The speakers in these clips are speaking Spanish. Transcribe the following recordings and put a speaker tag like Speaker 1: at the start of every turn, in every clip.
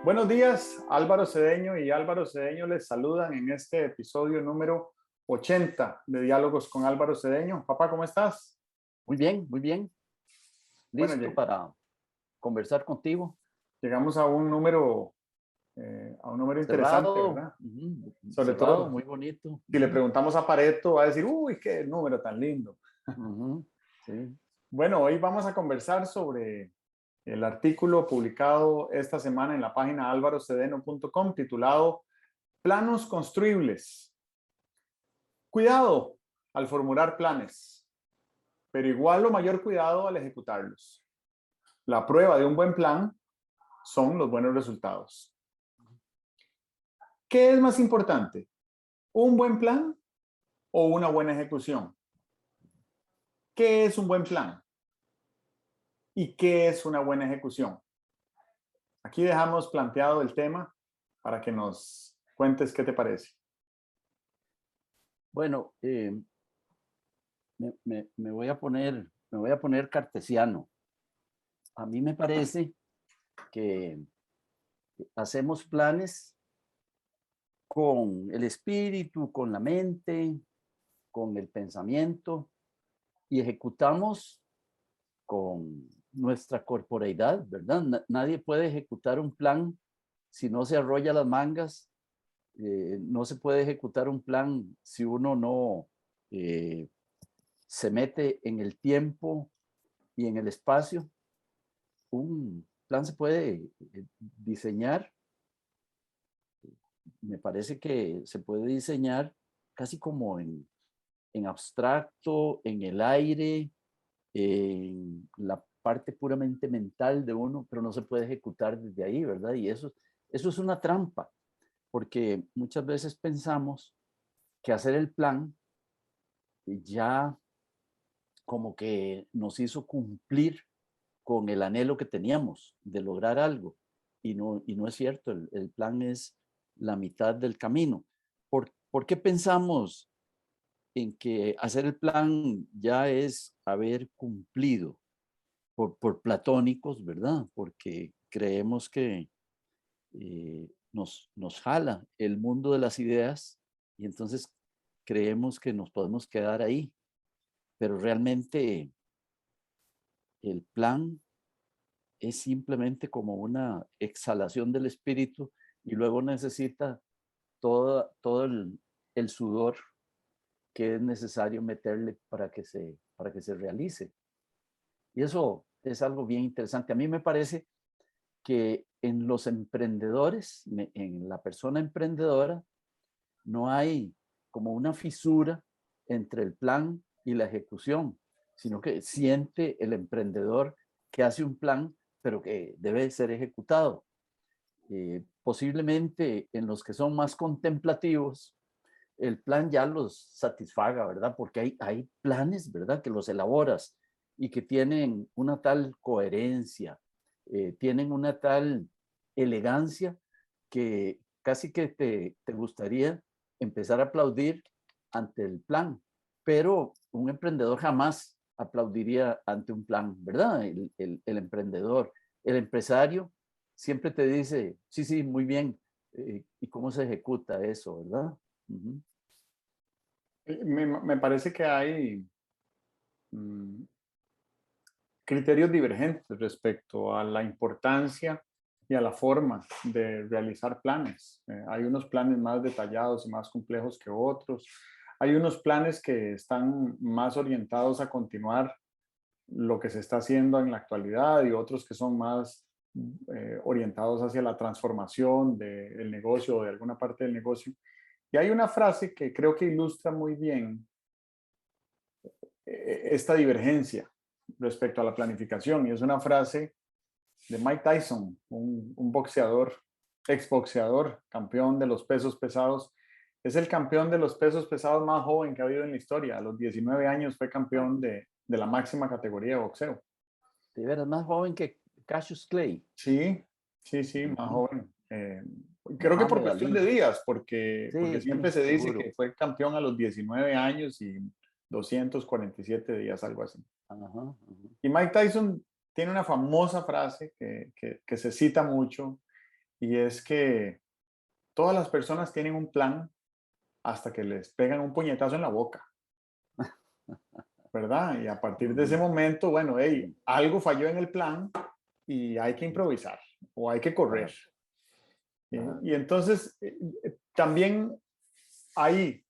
Speaker 1: Buenos días, Álvaro Cedeño y Álvaro Cedeño les saludan en este episodio número 80 de Diálogos con Álvaro Cedeño. Papá, ¿cómo estás?
Speaker 2: Muy bien, muy bien.
Speaker 1: Bueno,
Speaker 2: Listo para conversar contigo.
Speaker 1: llegamos a un número interesante,
Speaker 2: Cerrado,
Speaker 1: ¿verdad? Sobre
Speaker 2: cerrado,
Speaker 1: todo,
Speaker 2: muy bonito.
Speaker 1: si le preguntamos a Pareto, va a decir, uy, qué número tan lindo.
Speaker 2: Sí.
Speaker 1: Bueno, hoy vamos a conversar sobre el artículo publicado esta semana en la página alvarocedeno.com titulado Planos construibles. Cuidado al formular planes, pero igual o mayor cuidado al ejecutarlos. La prueba de un buen plan son los buenos resultados. ¿Qué es más importante? ¿Un buen plan o una buena ejecución? ¿Qué es un buen plan? ¿Y qué es una buena ejecución? Aquí dejamos planteado el tema para que nos cuentes qué te parece.
Speaker 2: Bueno, me voy a poner cartesiano. A mí me parece que hacemos planes con el espíritu, con la mente, con el pensamiento y ejecutamos con nuestra corporeidad, ¿verdad? Nadie puede ejecutar un plan si no se arrolla las mangas. No se puede ejecutar un plan si uno no eh, se mete en el tiempo y en el espacio. Un plan se puede diseñar, me parece que se puede diseñar casi como en abstracto, en el aire, en la parte puramente mental de uno, pero no se puede ejecutar desde ahí, ¿verdad? Y eso es una trampa, porque muchas veces pensamos que hacer el plan ya como que nos hizo cumplir con el anhelo que teníamos de lograr algo. Y no es cierto, el plan es la mitad del camino. ¿Por qué pensamos en que hacer el plan ya es haber cumplido? Por platónicos, ¿verdad? Porque creemos que nos jala el mundo de las ideas y entonces creemos que nos podemos quedar ahí, pero realmente el plan es simplemente como una exhalación del espíritu y luego necesita todo el sudor que es necesario meterle para que se realice. Y eso es algo bien interesante. A mí me parece que en los emprendedores, en la persona emprendedora, no hay como una fisura entre el plan y la ejecución, sino que siente el emprendedor que hace un plan, pero que debe ser ejecutado. Posiblemente en los que son más contemplativos, el plan ya los satisfaga, ¿verdad? Porque hay planes, ¿verdad? Que los elaboras y que tienen una tal coherencia, tienen una tal elegancia que casi que te gustaría empezar a aplaudir ante el plan, pero un emprendedor jamás aplaudiría ante un plan, ¿verdad? El emprendedor, el empresario siempre te dice, sí, sí, muy bien, ¿y cómo se ejecuta eso, verdad? Ujú.
Speaker 1: Me parece que hay mm, criterios divergentes respecto a la importancia y a la forma de realizar planes. Hay unos planes más detallados y más complejos que otros. Hay unos planes que están más orientados a continuar lo que se está haciendo en la actualidad y otros que son más orientados hacia la transformación del negocio o de alguna parte del negocio. Y hay una frase que creo que ilustra muy bien esta divergencia respecto a la planificación y es una frase de Mike Tyson, un boxeador, exboxeador, campeón de los pesos pesados. Es el campeón de los pesos pesados más joven que ha habido en la historia. A los 19 años fue campeón de la máxima categoría de boxeo.
Speaker 2: De veras, más joven que Cassius Clay,
Speaker 1: Sí, sí, sí, más
Speaker 2: ujú,
Speaker 1: joven. Creo que por
Speaker 2: Mohamed
Speaker 1: cuestión de
Speaker 2: Ali.
Speaker 1: días, porque
Speaker 2: Sí,
Speaker 1: siempre
Speaker 2: sí,
Speaker 1: se dice que
Speaker 2: seguro.
Speaker 1: fue campeón a los 19 años y 247 días, algo así.
Speaker 2: Ajá, ajá.
Speaker 1: Y Mike Tyson tiene una famosa frase que se cita mucho y es que todas las personas tienen un plan hasta que les pegan un puñetazo en la boca, ¿verdad? Y a partir de ese
Speaker 2: Ujú,
Speaker 1: momento, bueno, hey,
Speaker 2: sí,
Speaker 1: algo falló en el plan y hay que
Speaker 2: ujú,
Speaker 1: improvisar o hay que correr.
Speaker 2: claro, claro.
Speaker 1: Y entonces también hay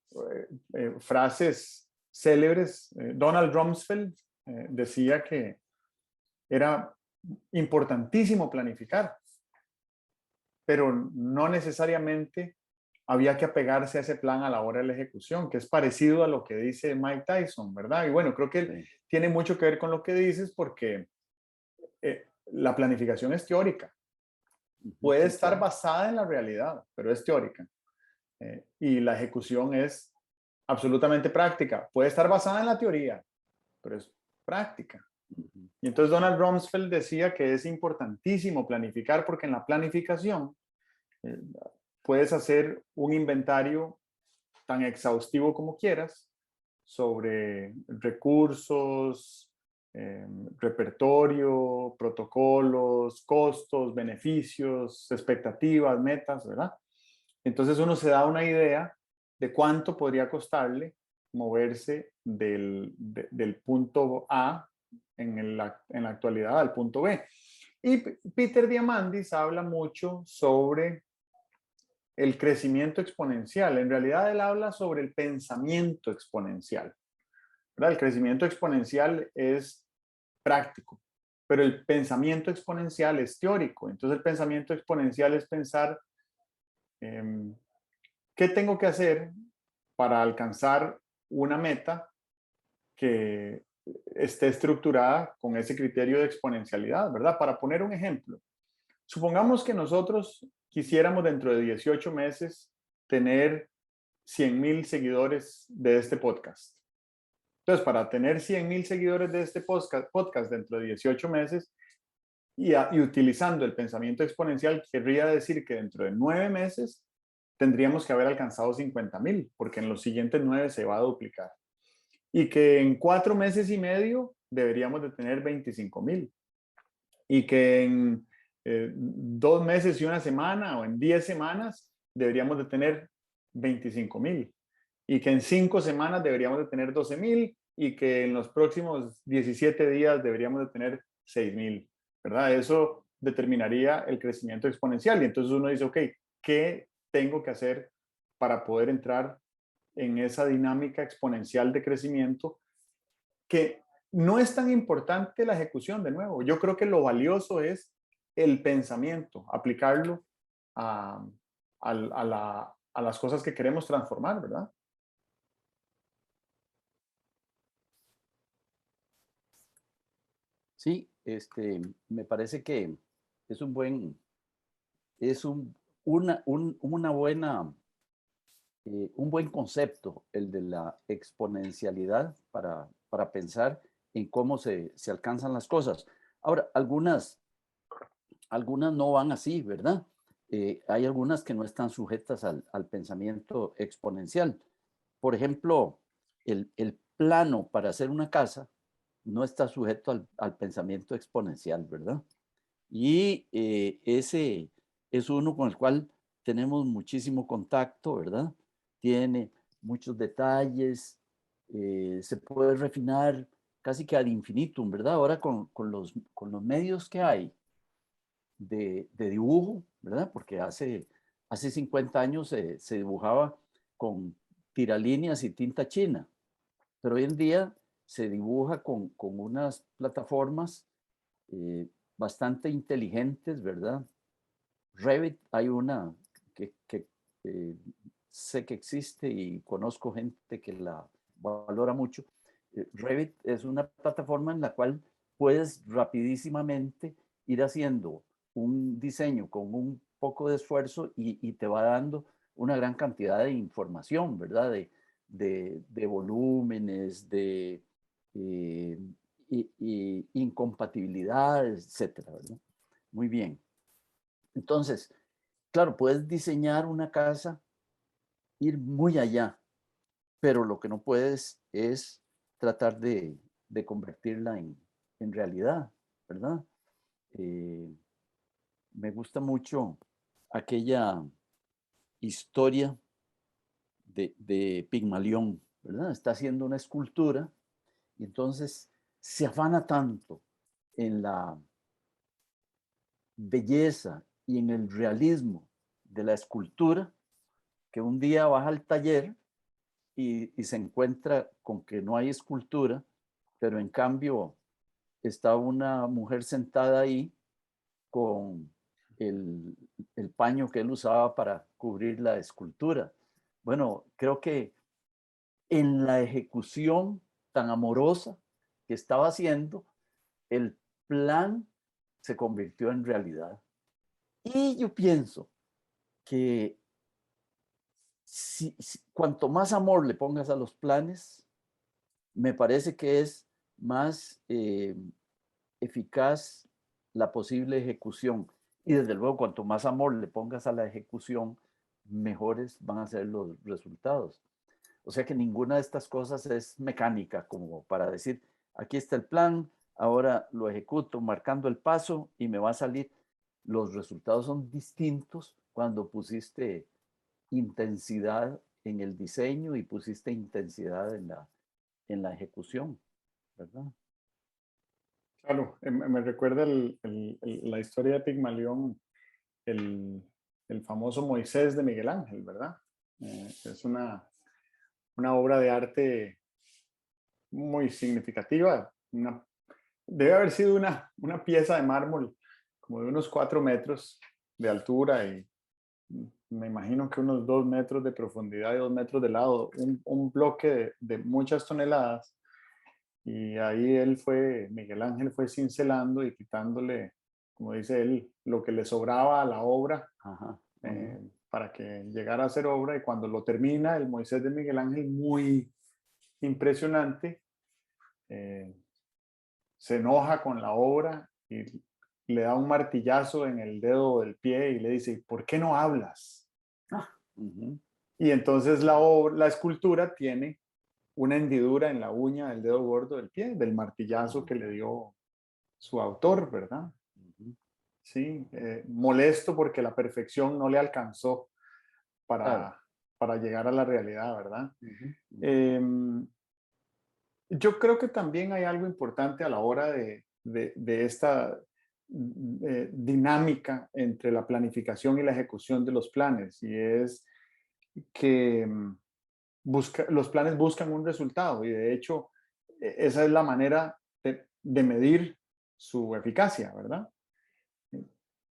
Speaker 1: frases célebres. Donald Rumsfeld decía que era importantísimo planificar, pero no necesariamente había que apegarse a ese plan a la hora de la ejecución, que es parecido a lo que dice Mike Tyson, ¿verdad? Y bueno, creo que él
Speaker 2: Sí,
Speaker 1: tiene mucho que ver con lo que dices porque la planificación es teórica,
Speaker 2: ujú,
Speaker 1: puede
Speaker 2: sí,
Speaker 1: estar
Speaker 2: claro.
Speaker 1: basada en la realidad, pero es teórica. Y la ejecución es absolutamente práctica, puede estar basada en la teoría, pero es práctica.
Speaker 2: Ujú,
Speaker 1: Y entonces
Speaker 2: ujú,
Speaker 1: Donald Rumsfeld decía que es importantísimo planificar porque en la planificación eh, puedes hacer un inventario tan exhaustivo como quieras sobre recursos, repertorio, protocolos, costos, beneficios, expectativas, metas, ¿verdad? Entonces uno se da una idea de cuánto podría costarle moverse del punto A en la actualidad al punto B. Y Peter Diamandis habla mucho sobre el crecimiento exponencial. En realidad él habla sobre el pensamiento exponencial, ¿verdad? El crecimiento exponencial es práctico, pero el pensamiento exponencial es teórico. Entonces el pensamiento exponencial es pensar eh, qué tengo que hacer para alcanzar una meta que esté estructurada con ese criterio de exponencialidad, ¿verdad? Para poner un ejemplo, supongamos que nosotros quisiéramos dentro de 18 meses tener 100,000 seguidores de este podcast. Entonces, para tener 100,000 seguidores de este podcast dentro de 18 meses y utilizando el pensamiento exponencial, querría decir que dentro de 9 meses tendríamos que haber alcanzado 50,000, porque en los siguientes 9 se va a duplicar. Y que en 4 meses y medio deberíamos de tener 25,000. Y que en 2 meses y una semana o en 10 semanas deberíamos de tener 25,000 y que en 5 semanas deberíamos de tener 12,000 y que en los próximos 17 días deberíamos de tener 6,000, ¿verdad? Eso determinaría el crecimiento exponencial y entonces uno dice, ok, ¿qué tengo que hacer para poder entrar en esa dinámica exponencial de crecimiento que no es tan importante la ejecución de nuevo? Yo creo que lo valioso es el pensamiento, aplicarlo a, a las cosas que queremos transformar, ¿verdad?
Speaker 2: Sí, me parece que es un buen, es una buena, un buen concepto el de la exponencialidad para pensar en cómo se alcanzan las cosas. Ahora, algunas no van así, ¿verdad? Hay algunas que no están sujetas al pensamiento exponencial. Por ejemplo, el plano para hacer una casa no está sujeto al pensamiento exponencial, ¿verdad? Y ese es uno con el cual tenemos muchísimo contacto, ¿verdad? Tiene muchos detalles, se puede refinar casi que ad infinitum, ¿verdad? Ahora con los medios que hay de dibujo, ¿verdad? Porque hace 50 años se dibujaba con tiralíneas y tinta china, pero hoy en día se dibuja con unas plataformas eh, bastante inteligentes, ¿verdad? Revit, hay una que eh, sé que existe y conozco gente que la valora mucho. Revit es una plataforma en la cual puedes rapidísimamente ir haciendo un diseño con un poco de esfuerzo y te va dando una gran cantidad de información, ¿verdad? De volúmenes, eh, y incompatibilidades, etcétera, ¿verdad? Muy bien. Entonces, claro, puedes diseñar una casa, ir muy allá, pero lo que no puedes es tratar de convertirla en realidad, ¿verdad? Eh, Me gusta mucho. aquella historia de Pigmalión, ¿verdad? Está haciendo una escultura y entonces se afana tanto en la belleza y en el realismo de la escultura que un día baja al taller y se encuentra con que no hay escultura, pero en cambio está una mujer sentada ahí con el, el paño que él usaba para cubrir la escultura. Bueno, creo que en la ejecución tan amorosa que estaba haciendo, el plan se convirtió en realidad. Y yo pienso que cuanto más amor le pongas a los planes, me parece que es más eficaz la posible ejecución. Y desde luego, cuanto más amor le pongas a la ejecución, mejores van a ser los resultados. O sea que ninguna de estas cosas es mecánica, como para decir, aquí está el plan, ahora lo ejecuto marcando el paso y me va a salir. Los resultados son distintos cuando pusiste intensidad en el diseño y pusiste intensidad en la ejecución, ¿verdad?
Speaker 1: Claro, me recuerda la historia de Pigmalión, el famoso Moisés de Miguel Ángel, ¿verdad? Es una obra de arte muy significativa. Debe haber sido una pieza de mármol como de unos 4 metros de altura y me imagino que unos 2 metros de profundidad y 2 metros de lado, un bloque de muchas toneladas. Y ahí Miguel Ángel fue cincelando y quitándole, como dice él, lo que le sobraba a la obra
Speaker 2: Ajá,
Speaker 1: para que llegara a ser obra. Y cuando lo termina, el Moisés de Miguel Ángel, muy impresionante, eh, se enoja con la obra y le da un martillazo en el dedo del pie y le dice, ¿por qué no hablas?
Speaker 2: uh-huh.
Speaker 1: Y entonces la escultura tiene una hendidura en la uña del dedo gordo del pie, del martillazo que le dio su autor, ¿verdad?
Speaker 2: Uh-huh.
Speaker 1: Sí, molesto porque la perfección no le alcanzó
Speaker 2: Claro.
Speaker 1: para llegar a la realidad, ¿verdad?
Speaker 2: Uh-huh. Uh-huh.
Speaker 1: Eh, yo creo que también hay algo importante a la hora de esta dinámica entre la planificación y la ejecución de los planes, y es que los planes buscan un resultado y de hecho esa es la manera de medir su eficacia, ¿verdad?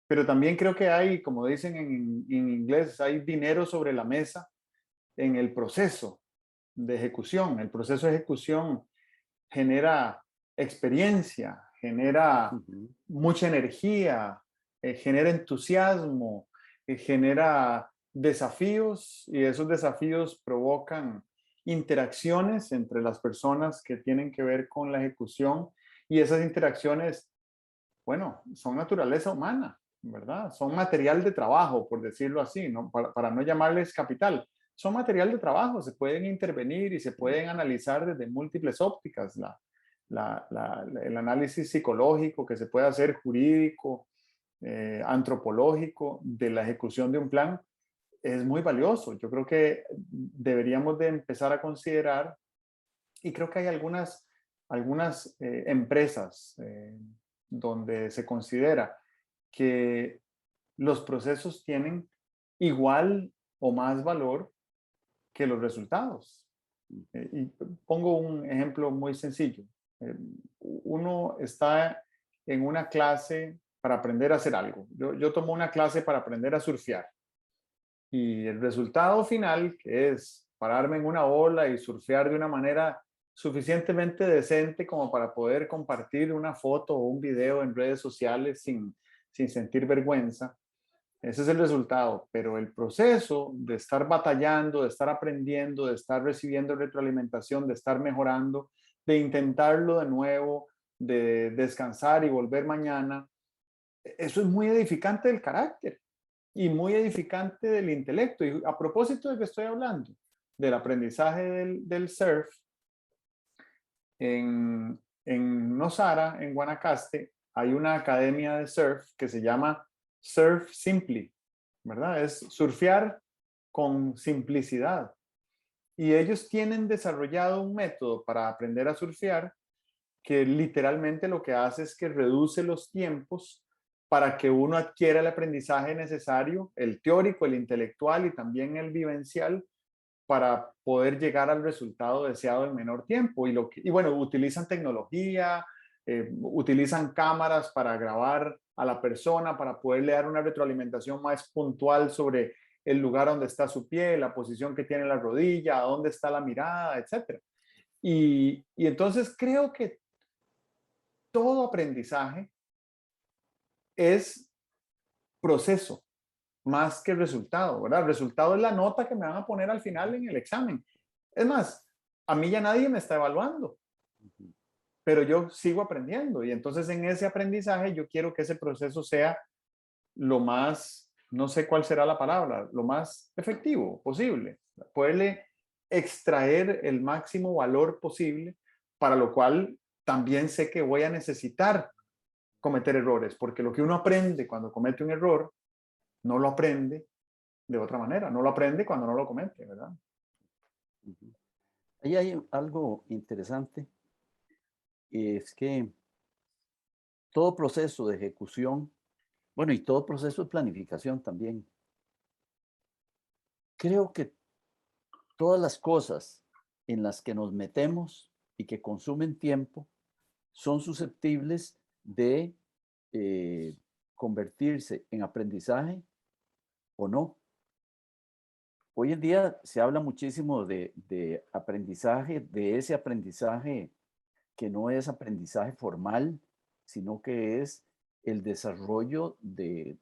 Speaker 1: Pero también creo que hay, como dicen en inglés, hay dinero sobre la mesa en el proceso de ejecución. El proceso de ejecución genera experiencia, genera
Speaker 2: Uh-huh.
Speaker 1: mucha energía, genera entusiasmo, genera desafíos y esos desafíos provocan interacciones entre las personas que tienen que ver con la ejecución y esas interacciones, bueno, son naturaleza humana, ¿verdad? Son material de trabajo, por decirlo así, ¿no? Para no llamarles capital. Son material de trabajo, se pueden intervenir y se pueden analizar desde múltiples ópticas. El análisis psicológico que se puede hacer, jurídico, antropológico, de la ejecución de un plan, es muy valioso. Yo creo que deberíamos de empezar a considerar, y creo que hay algunas empresas donde se considera que los procesos tienen igual o más valor que los resultados. Y pongo un ejemplo muy sencillo. Eh, Uno está en una clase para aprender a hacer algo. Yo tomo una clase para aprender a surfear y el resultado final, que es pararme en una ola y surfear de una manera suficientemente decente como para poder compartir una foto o un video en redes sociales sin sentir vergüenza. Ese es el resultado, pero el proceso de estar batallando, de estar aprendiendo, de estar recibiendo retroalimentación, de estar mejorando, de intentarlo de nuevo, de descansar y volver mañana, eso es muy edificante del carácter y muy edificante del intelecto. Y a propósito de que estoy hablando del aprendizaje del surf, en Nosara, en Guanacaste, hay una academia de surf que se llama Surf Simply. ¿verdad? Es surfear con simplicidad. Y ellos tienen desarrollado un método para aprender a surfear que literalmente lo que hace es que reduce los tiempos para que uno adquiera el aprendizaje necesario, el teórico, el intelectual y también el vivencial, para poder llegar al resultado deseado en menor tiempo. Y bueno, utilizan tecnología, utilizan cámaras para grabar a la persona, para poderle dar una retroalimentación más puntual sobre el lugar donde está su pie, la posición que tiene la rodilla, dónde está la mirada, etcétera. Y entonces creo que todo aprendizaje es proceso más que resultado, ¿verdad? El resultado es la nota que me van a poner al final en el examen. Es más, a mí ya nadie me está evaluando,
Speaker 2: Ujú.
Speaker 1: pero yo sigo aprendiendo y entonces en ese aprendizaje yo quiero que ese proceso sea lo más, no sé cuál será la palabra, lo más efectivo posible, poderle extraer el máximo valor posible, para lo cual también sé que voy a necesitar cometer errores, porque lo que uno aprende cuando comete un error, no lo aprende de otra manera, no lo aprende cuando no lo comete, ¿verdad?
Speaker 2: Ujú. Ahí hay algo interesante, y es que todo proceso de ejecución, bueno, y todo proceso de planificación también, creo que todas las cosas en las que nos metemos y que consumen tiempo son susceptibles de eh, convertirse en aprendizaje o no. Hoy en día se habla muchísimo de aprendizaje, de ese aprendizaje que no es aprendizaje formal, sino que es el desarrollo de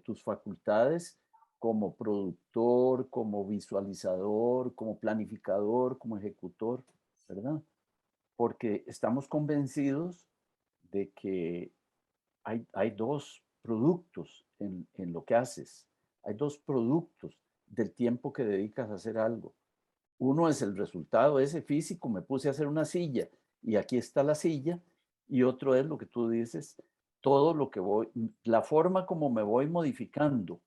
Speaker 2: tus facultades como productor, como visualizador, como planificador, como ejecutor, ¿verdad? Porque estamos convencidos de que hay dos productos en lo que haces, hay dos productos del tiempo que dedicas a hacer algo. Uno es el resultado ese físico, me puse a hacer una silla y aquí está la silla, y otro es lo que tú dices, todo lo que voy, la forma como me voy modificando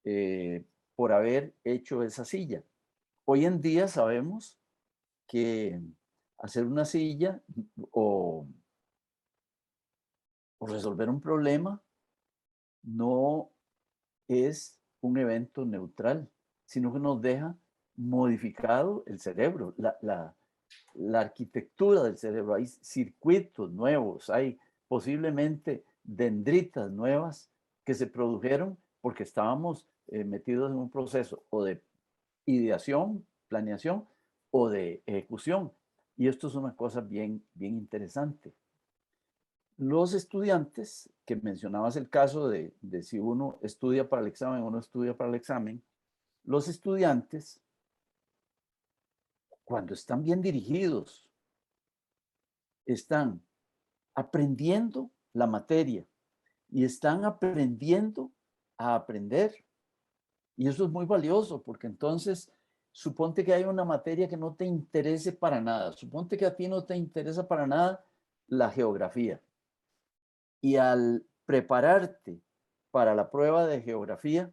Speaker 2: eh, por haber hecho esa silla. Hoy en día sabemos que hacer una silla o, o resolver un problema no es un evento neutral, sino que nos deja modificado el cerebro, la arquitectura del cerebro. Hay circuitos nuevos, hay posiblemente dendritas nuevas que se produjeron porque estábamos metidos en un proceso o de ideación, planeación o de ejecución. Y esto es una cosa bien, bien interesante. Los estudiantes, que mencionabas el caso de si uno estudia para el examen o no estudia para el examen, los estudiantes, cuando están bien dirigidos, están aprendiendo la materia y están aprendiendo a aprender. Y eso es muy valioso porque entonces suponte que hay una materia que no te interese para nada. Suponte que a ti no te interesa para nada la geografía. Y al prepararte para la prueba de geografía,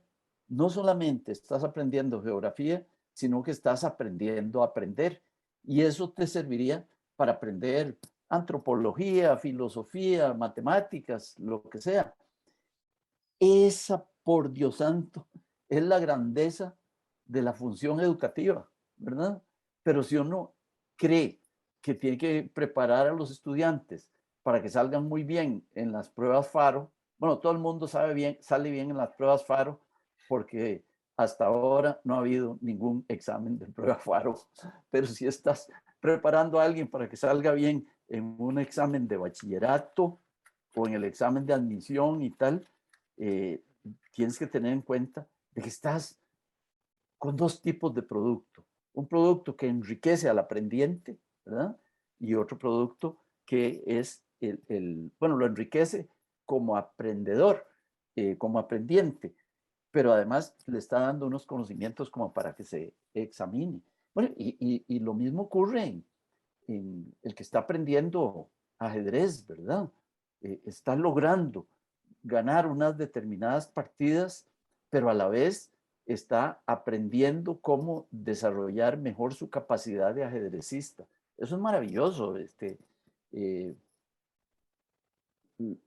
Speaker 2: no solamente estás aprendiendo geografía, sino que estás aprendiendo a aprender. Y eso te serviría para aprender antropología, filosofía, matemáticas, lo que sea. Esa, por Dios santo, es la grandeza de la función educativa, ¿verdad? Pero si uno cree que tiene que preparar a los estudiantes para que salgan muy bien en las pruebas FARO, bueno, todo el mundo sabe bien, sale bien en las pruebas FARO porque hasta ahora no ha habido ningún examen de prueba FARO, pero si estás preparando a alguien para que salga bien en un examen de bachillerato o en el examen de admisión y tal, eh, tienes que tener en cuenta de que estás con dos tipos de producto. Un producto que enriquece al aprendiente, ¿verdad? Y otro producto que es bueno, lo enriquece como aprendedor, como aprendiente, pero además le está dando unos conocimientos como para que se examine. Bueno, y lo mismo ocurre en el que está aprendiendo ajedrez, ¿verdad? Está logrando ganar unas determinadas partidas, pero a la vez está aprendiendo cómo desarrollar mejor su capacidad de ajedrecista. Eso es maravilloso. Eh,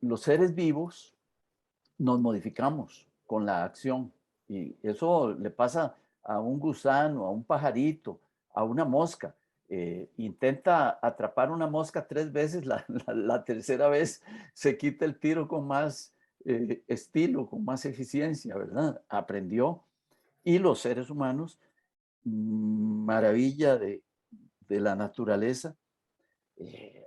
Speaker 2: los seres vivos nos modificamos con la acción y eso le pasa a un gusano, a un pajarito, a una mosca. Intenta atrapar una mosca 3 veces, la tercera vez se quita el tiro con más estilo, con más eficiencia, ¿verdad? Aprendió. Y los seres humanos, maravilla de la naturaleza, eh,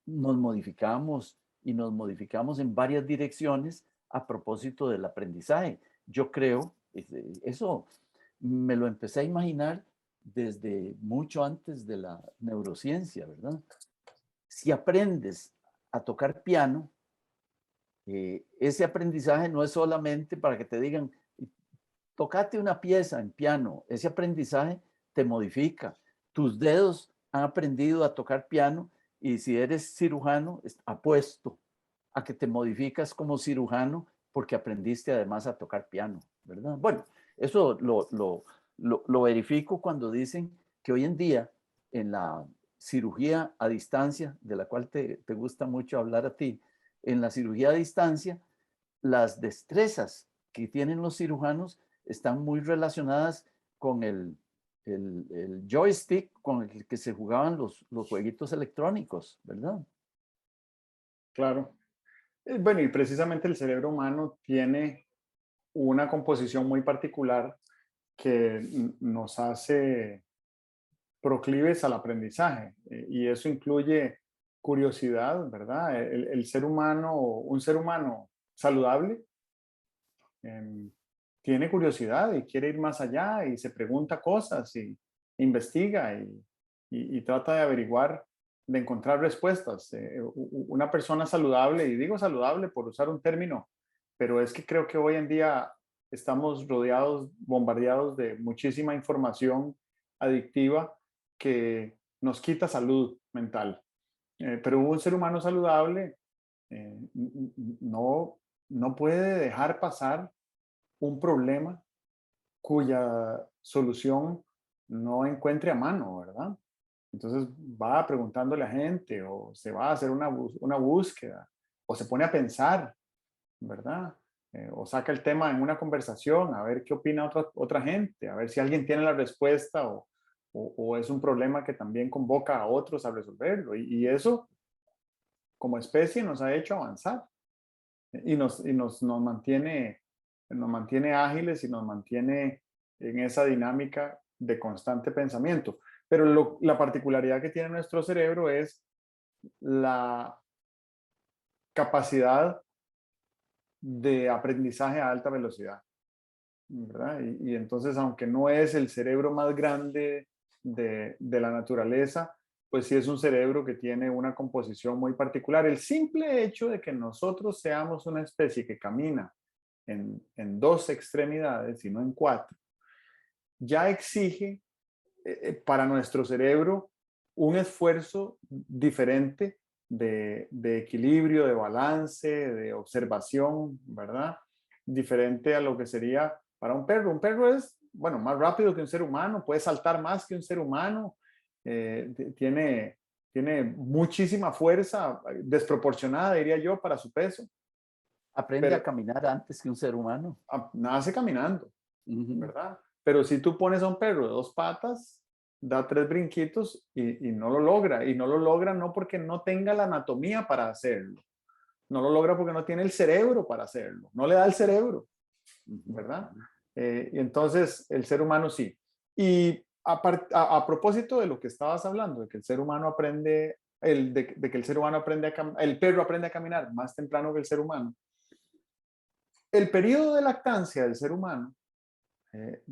Speaker 2: nos modificamos y nos modificamos en varias direcciones a propósito del aprendizaje. Yo creo, eso me lo empecé a imaginar desde mucho antes de la neurociencia, ¿verdad? Si aprendes a tocar piano, ese aprendizaje no es solamente para que te digan, tocate una pieza en piano, ese aprendizaje te modifica. Tus dedos han aprendido a tocar piano y si eres cirujano, apuesto a que te modificas como cirujano porque aprendiste además a tocar piano, ¿verdad? Bueno, eso lo verifico cuando dicen que hoy en día en la cirugía a distancia, de la cual te gusta mucho hablar a ti, en la cirugía a distancia, las destrezas que tienen los cirujanos están muy relacionadas con el joystick con el que se jugaban los jueguitos electrónicos, ¿verdad?
Speaker 1: Claro. Bueno, y precisamente el cerebro humano tiene una composición muy particular que nos hace proclives al aprendizaje. Y eso incluye curiosidad, ¿verdad? El ser humano, un ser humano saludable, em, tiene curiosidad y quiere ir más allá y se pregunta cosas y investiga y trata de averiguar, de encontrar respuestas. Una persona saludable, y digo saludable por usar un término, pero es que creo que hoy en día estamos rodeados, bombardeados de muchísima información adictiva que nos quita salud mental. Pero un ser humano saludable no, no puede dejar pasar un problema cuya solución no encuentre a mano, ¿verdad? Entonces va preguntándole a gente o se va a hacer una búsqueda o se pone a pensar, ¿verdad? O saca el tema en una conversación a ver qué opina otra gente, a ver si alguien tiene la respuesta o es un problema que también convoca a otros a resolverlo. Y eso como especie nos ha hecho avanzar nos mantiene ágiles y nos mantiene en esa dinámica de constante pensamiento. Pero la particularidad que tiene nuestro cerebro es la capacidad de aprendizaje a alta velocidad, ¿verdad? Y entonces, aunque no es el cerebro más grande de la naturaleza, pues sí es un cerebro que tiene una composición muy particular. El simple hecho de que nosotros seamos una especie que camina en 2 extremidades y no en 4, ya exige para nuestro cerebro un esfuerzo diferente de equilibrio, de balance, de observación, ¿verdad? Diferente a lo que sería para un perro. Un perro es, bueno, más rápido que un ser humano, puede saltar más que un ser humano, tiene muchísima fuerza, desproporcionada, diría yo, para su peso,
Speaker 2: Aprende a
Speaker 1: pero
Speaker 2: caminar antes que un ser humano.
Speaker 1: nace caminando,
Speaker 2: Ujú.
Speaker 1: ¿verdad? Pero si tú pones a un perro de 2 patas, da 3 brinquitos y no lo logra. Y no lo logra no porque no tenga la anatomía para hacerlo. No lo logra porque no tiene el cerebro para hacerlo. No le da el cerebro,
Speaker 2: Ujú.
Speaker 1: ¿verdad? Y entonces el ser humano sí. Y a propósito de lo que estabas hablando, de que el ser humano aprende, de que el ser humano aprende el perro aprende a caminar más temprano que el ser humano. El periodo de lactancia del ser humano eh,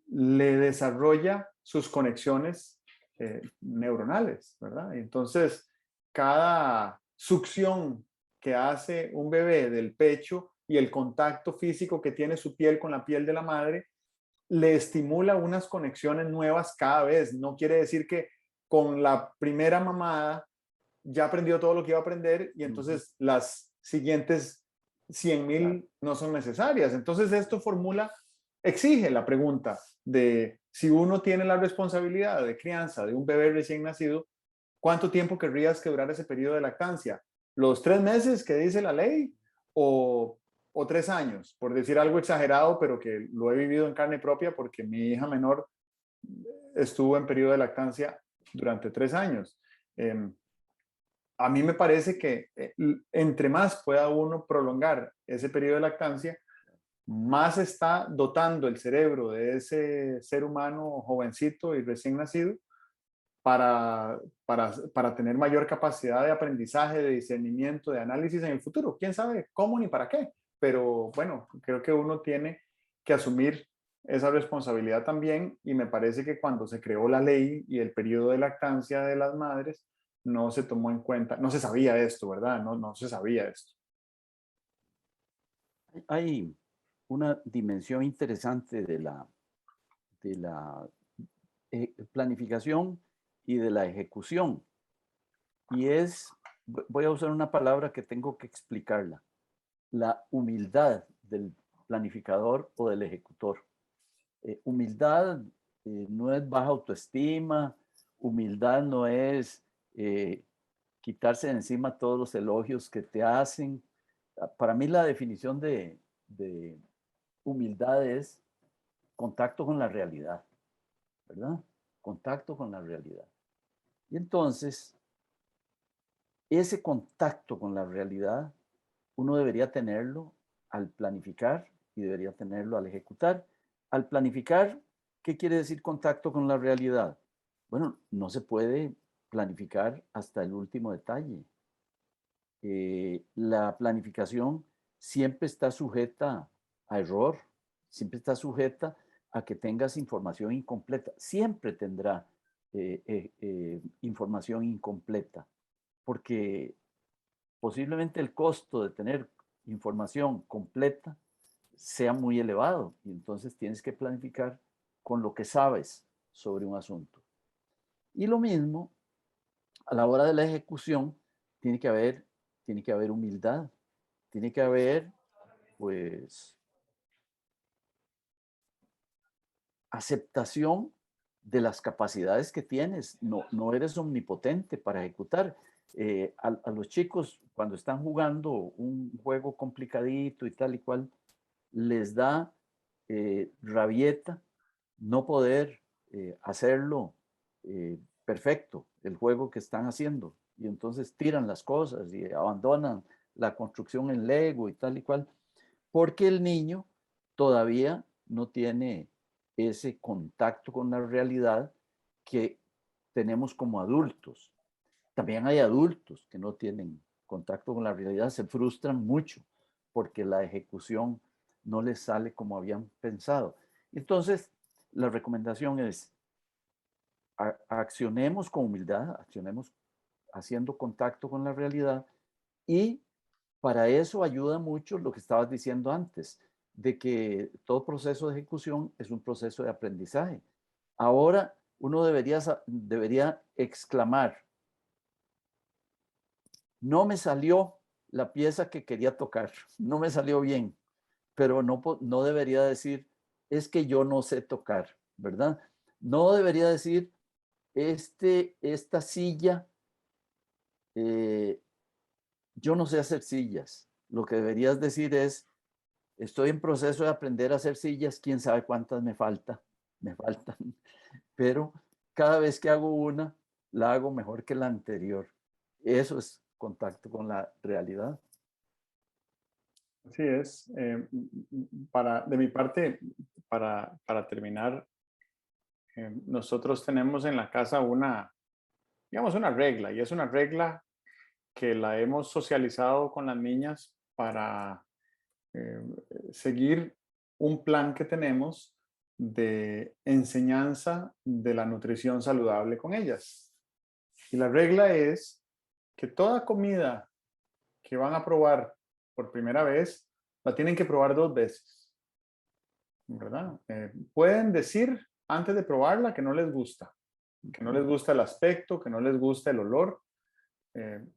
Speaker 1: le desarrolla sus conexiones neuronales, ¿verdad? Entonces, cada succión que hace un bebé del pecho y el contacto físico que tiene su piel con la piel de la madre, le estimula unas conexiones nuevas cada vez. No quiere decir que con la primera mamada ya aprendió todo lo que iba a aprender y
Speaker 2: Ujú.
Speaker 1: entonces las siguientes 100,000 no son necesarias. Entonces esto exige la pregunta de si uno tiene la responsabilidad de crianza de un bebé recién nacido, ¿cuánto tiempo querrías que durara ese periodo de lactancia? ¿Los 3 meses que dice la ley o 3 años? Por decir algo exagerado, pero que lo he vivido en carne propia porque mi hija menor estuvo en periodo de lactancia durante 3 años. A mí me parece que entre más pueda uno prolongar ese periodo de lactancia, más está dotando el cerebro de ese ser humano jovencito y recién nacido para tener mayor capacidad de aprendizaje, de discernimiento, de análisis en el futuro. ¿Quién sabe cómo ni para qué? Pero bueno, creo que uno tiene que asumir esa responsabilidad también y me parece que cuando se creó la ley y el periodo de lactancia de las madres, no se tomó en cuenta, no se sabía esto, ¿verdad? No se sabía esto.
Speaker 2: Hay una dimensión interesante de la planificación y de la ejecución. Y voy a usar una palabra que tengo que explicarla, la humildad del planificador o del ejecutor. Humildad no es baja autoestima, humildad no es quitarse de encima todos los elogios que te hacen. Para mí la definición de humildad es contacto con la realidad, ¿verdad? Contacto con la realidad. Y entonces, ese contacto con la realidad, uno debería tenerlo al planificar y debería tenerlo al ejecutar. Al planificar, ¿qué quiere decir contacto con la realidad? Bueno, no se puede planificar hasta el último detalle. La planificación siempre está sujeta a error, siempre está sujeta a que tengas información incompleta. Siempre tendrá información incompleta, porque posiblemente el costo de tener información completa sea muy elevado y entonces tienes que planificar con lo que sabes sobre un asunto. Y lo mismo, a la hora de la ejecución, tiene que haber humildad, tiene que haber, pues, aceptación de las capacidades que tienes. No eres omnipotente para ejecutar. A los chicos, cuando están jugando un juego complicadito y tal y cual, les da rabieta no poder hacerlo perfecto, el juego que están haciendo. Y entonces tiran las cosas y abandonan la construcción en Lego y tal y cual, porque el niño todavía no tiene ese contacto con la realidad que tenemos como adultos. También hay adultos que no tienen contacto con la realidad, se frustran mucho porque la ejecución no les sale como habían pensado. Entonces, la recomendación es, accionemos con humildad, accionemos haciendo contacto con la realidad y para eso ayuda mucho lo que estabas diciendo antes, de que todo proceso de ejecución es un proceso de aprendizaje. Ahora uno debería exclamar, no me salió la pieza que quería tocar, no me salió bien, pero no debería decir, es que yo no sé tocar, ¿verdad? No debería decir, esta silla, eh, yo no sé hacer sillas. Lo que deberías decir es, estoy en proceso de aprender a hacer sillas, quién sabe cuántas me faltan, pero cada vez que hago una, la hago mejor que la anterior. Eso es contacto con la realidad.
Speaker 1: Así es. De mi parte, para terminar, nosotros tenemos en la casa digamos, una regla, y es una regla que la hemos socializado con las niñas para eh, seguir un plan que tenemos de enseñanza de la nutrición saludable con ellas. Y la regla es que toda comida que van a probar por primera vez, la tienen que probar 2 veces, ¿verdad? Pueden decir antes de probarla que no les gusta el aspecto, que no les gusta el olor,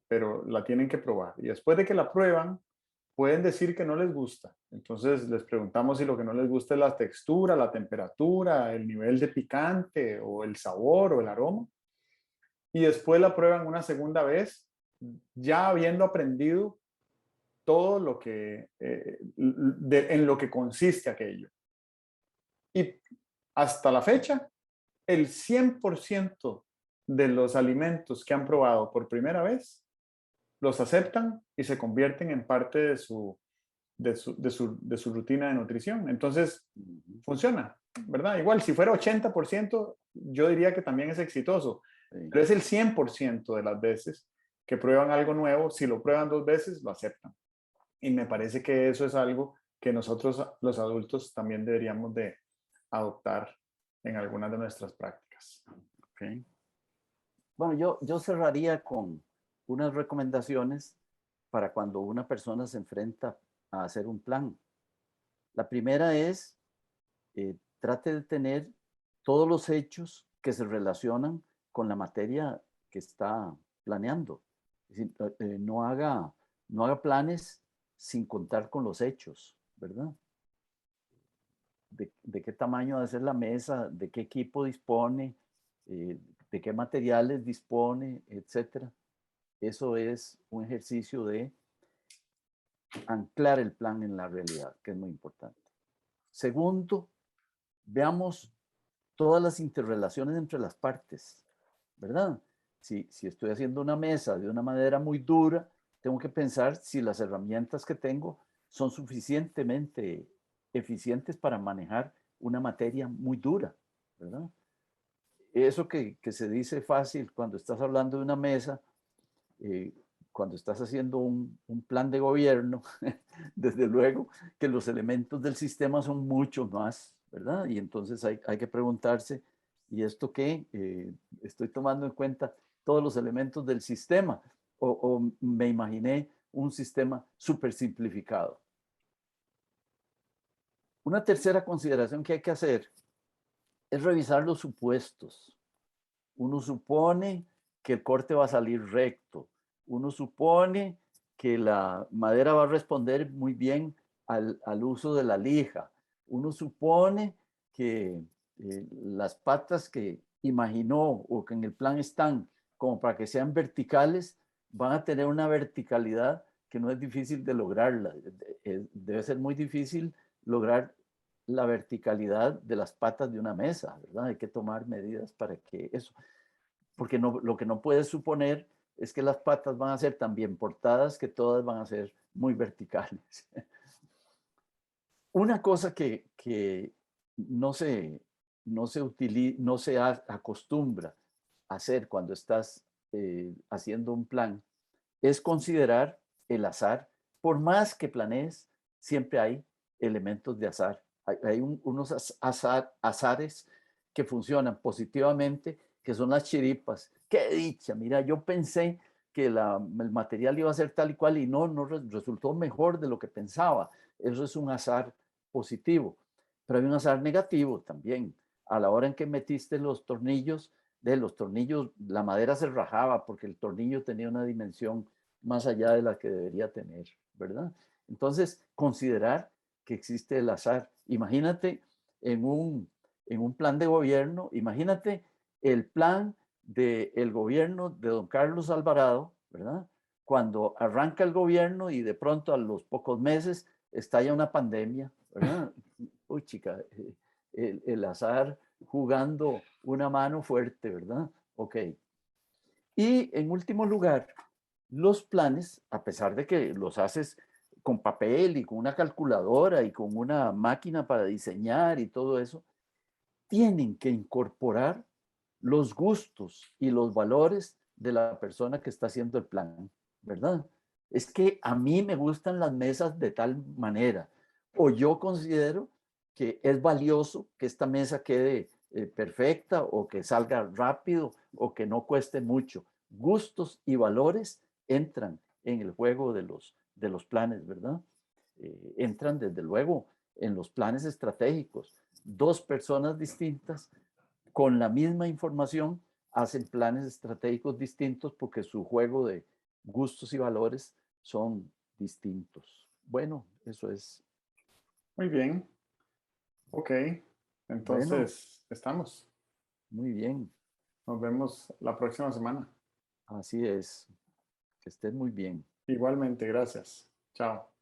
Speaker 1: pero la tienen que probar. Y después de que la prueban, pueden decir que no les gusta. Entonces les preguntamos si lo que no les gusta es la textura, la temperatura, el nivel de picante o el sabor o el aroma. Y después la prueban una segunda vez, ya habiendo aprendido todo lo que, en lo que consiste aquello. Y hasta la fecha, el 100% de los alimentos que han probado por primera vez los aceptan y se convierten en parte de su rutina de nutrición. Entonces,
Speaker 2: Ujú.
Speaker 1: funciona, ¿verdad? Igual, si fuera 80%, yo diría que también es exitoso,
Speaker 2: Sí.
Speaker 1: pero es el 100% de las veces que prueban algo nuevo, si lo prueban 2 veces, lo aceptan. Y me parece que eso es algo que nosotros, los adultos, también deberíamos de adoptar en algunas de nuestras prácticas.
Speaker 2: Ok. Bueno, yo cerraría con unas recomendaciones para cuando una persona se enfrenta a hacer un plan. La primera es, trate de tener todos los hechos que se relacionan con la materia que está planeando. Es decir, no haga planes sin contar con los hechos, ¿verdad? De qué tamaño va a ser la mesa, de qué equipo dispone, de qué materiales dispone, etcétera. Eso es un ejercicio de anclar el plan en la realidad, que es muy importante. Segundo, veamos todas las interrelaciones entre las partes, ¿verdad? Si estoy haciendo una mesa de una madera muy dura, tengo que pensar si las herramientas que tengo son suficientemente eficientes para manejar una materia muy dura, ¿verdad? Eso que se dice fácil cuando estás hablando de una mesa, eh, cuando estás haciendo un plan de gobierno, desde luego que los elementos del sistema son mucho más, ¿verdad? Y entonces hay que preguntarse, ¿y esto qué? ¿Estoy tomando en cuenta todos los elementos del sistema? O me imaginé un sistema súper simplificado? Una tercera consideración que hay que hacer es revisar los supuestos. Uno supone que el corte va a salir recto. Uno supone que la madera va a responder muy bien al uso de la lija. Uno supone que las patas que imaginó o que en el plan están como para que sean verticales, van a tener una verticalidad que no es difícil de lograrla. Debe ser muy difícil lograr la verticalidad de las patas de una mesa, ¿verdad? Hay que tomar medidas para que eso, porque no, lo que no puedes suponer es que las patas van a ser tan bien portadas que todas van a ser muy verticales. Una cosa que no se, no se acostumbra a hacer cuando estás haciendo un plan es considerar el azar. Por más que planees, siempre hay elementos de azar. Hay unos azares que funcionan positivamente, que son las chiripas. ¡Qué dicha! Mira, yo pensé que el material iba a ser tal y cual y no resultó mejor de lo que pensaba. Eso es un azar positivo. Pero hay un azar negativo también. A la hora en que metiste los tornillos, la madera se rajaba porque el tornillo tenía una dimensión más allá de la que debería tener, ¿verdad? Entonces, considerar que existe el azar. Imagínate en un plan de gobierno, imagínate el plan del gobierno de don Carlos Alvarado, ¿verdad? Cuando arranca el gobierno y de pronto a los pocos meses estalla una pandemia, ¿verdad? Uy, chica, el azar jugando una mano fuerte, ¿verdad? Ok. Y en último lugar, los planes, a pesar de que los haces con papel y con una calculadora y con una máquina para diseñar y todo eso, tienen que incorporar los gustos y los valores de la persona que está haciendo el plan, ¿verdad? Es que a mí me gustan las mesas de tal manera, o yo considero que es valioso que esta mesa quede perfecta o que salga rápido o que no cueste mucho. Gustos y valores entran en el juego de los planes, ¿verdad? Entran desde luego en los planes estratégicos. Dos personas distintas con la misma información hacen planes estratégicos distintos porque su juego de gustos y valores son distintos. Bueno, eso es.
Speaker 1: Muy bien. Ok.
Speaker 2: Bueno,
Speaker 1: Entonces, estamos.
Speaker 2: muy bien.
Speaker 1: Nos vemos la próxima semana.
Speaker 2: Así es. Que estén muy bien.
Speaker 1: Igualmente, gracias. Chao.